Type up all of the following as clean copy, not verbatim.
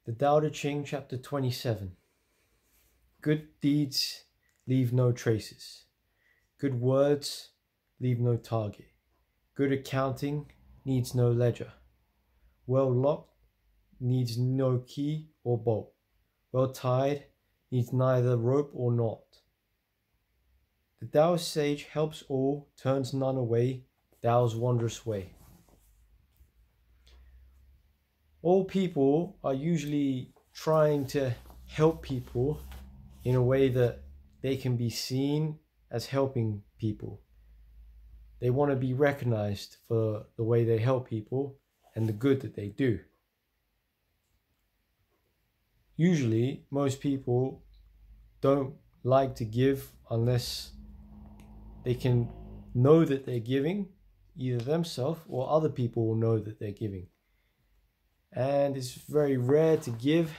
The Tao Te Ching Chapter 27. Good deeds leave no traces. Good words leave no target. Good accounting needs no ledger. Well locked needs no key or bolt. Well tied needs neither rope or knot. The Taoist sage helps all, turns none away, Tao's wondrous way. All people are usually trying to help people in a way that they can be seen as helping people. They want to be recognized for the way they help people and the good that they do. Usually, most people don't like to give unless they can know that they're giving, either themselves or other people will know that they're giving. And it's very rare to give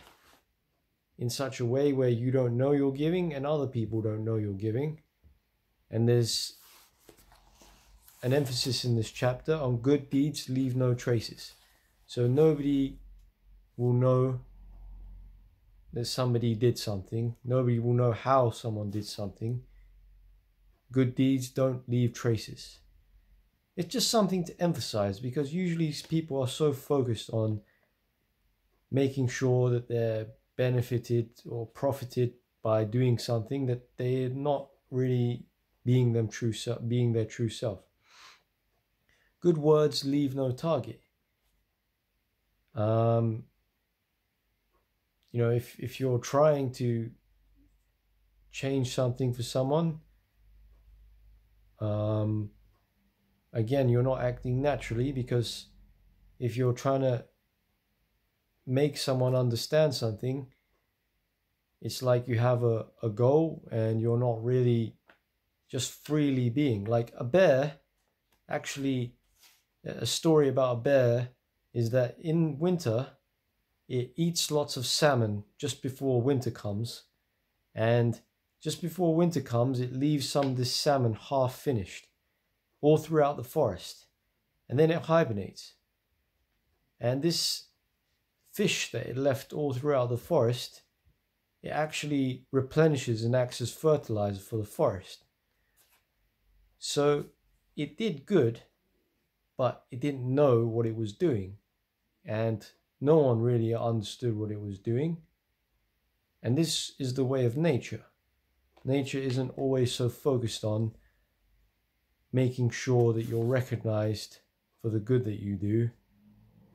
in such a way where you don't know you're giving and other people don't know you're giving. And there's an emphasis in this chapter on good deeds leave no traces. So nobody will know that somebody did something. Nobody will know how someone did something. Good deeds don't leave traces. It's just something to emphasize, because usually people are so focused on making sure that they're benefited or profited by doing something that they're not really being their true self. Good words leave no target. If you're trying to change something for someone, again, you're not acting naturally, because if you're trying to make someone understand something, it's like you have a goal and you're not really just freely being. Like a bear, actually, a story about a bear is that in winter, it eats lots of salmon just before winter comes. And just before winter comes, it leaves some of this salmon half finished all throughout the forest. And then it hibernates. And this fish that it left all throughout the forest, it actually replenishes and acts as fertilizer for the forest. So it did good, but it didn't know what it was doing. And no one really understood what it was doing. And this is the way of nature. Nature isn't always so focused on making sure that you're recognized for the good that you do,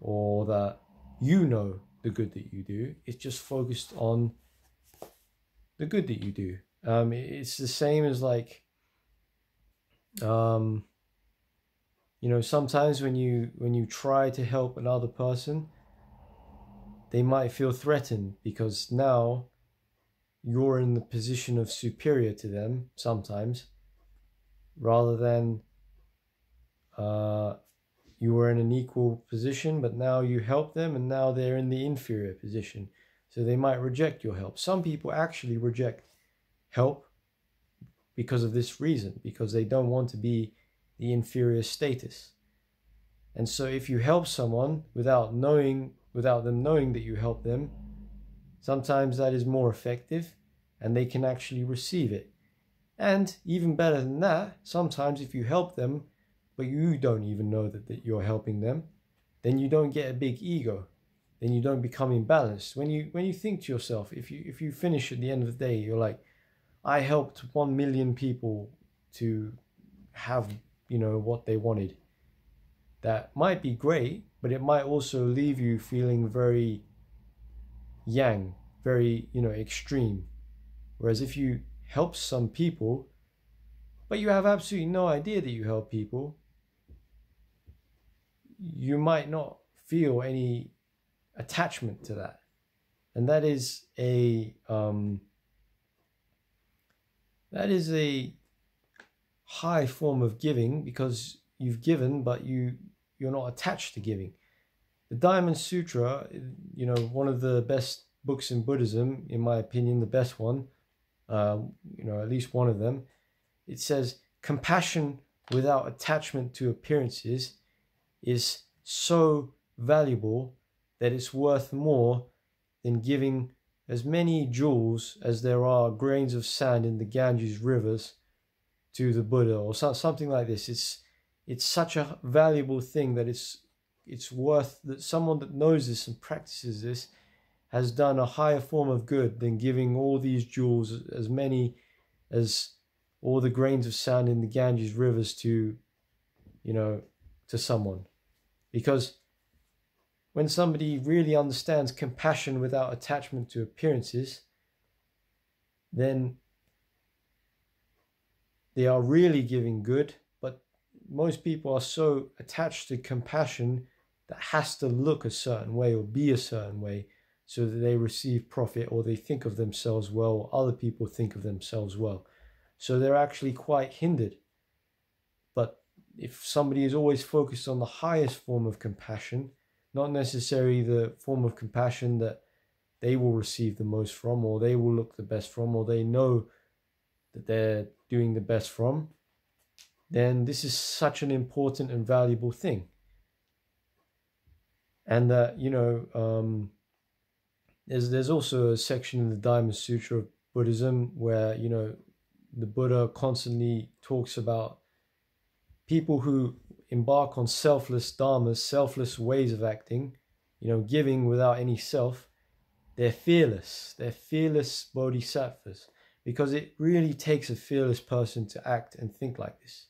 or that you know the good that you do. It's just focused on the good that you do. It's the same as like, sometimes when you try to help another person, they might feel threatened because now you're in the position of superior to them sometimes, rather than you were in an equal position, but now you help them and now they're in the inferior position. So they might reject your help. Some people actually reject help because of this reason, because they don't want to be the inferior status. And so if you help someone without them knowing that you help them, sometimes that is more effective and they can actually receive it. And even better than that, sometimes if you help them, but you don't even know that you're helping them, then you don't get a big ego. Then you don't become imbalanced. When you think to yourself, if you finish at the end of the day, you're like, I helped 1 million people to have, what they wanted. That might be great, but it might also leave you feeling very yang, very, extreme. Whereas if you help some people, but you have absolutely no idea that you help people, you might not feel any attachment to that. And that is a high form of giving, because you've given, but you're not attached to giving. The Diamond Sutra, one of the best books in Buddhism, in my opinion, the best one, at least one of them, it says, compassion without attachment to appearances is so valuable that it's worth more than giving as many jewels as there are grains of sand in the Ganges rivers to the Buddha, or something like this. It's such a valuable thing that it's worth that someone that knows this and practices this has done a higher form of good than giving all these jewels, as many as all the grains of sand in the Ganges rivers to, to someone. Because when somebody really understands compassion without attachment to appearances, then they are really giving good. But most people are so attached to compassion that has to look a certain way or be a certain way so that they receive profit, or they think of themselves well, or other people think of themselves well. So they're actually quite hindered. But if somebody is always focused on the highest form of compassion, not necessarily the form of compassion that they will receive the most from, or they will look the best from, or they know that they're doing the best from, then this is such an important and valuable thing. And that, there's also a section in the Dharma Sutra of Buddhism where, the Buddha constantly talks about people who embark on selfless dharmas, selfless ways of acting, giving without any self. They're fearless bodhisattvas, because it really takes a fearless person to act and think like this.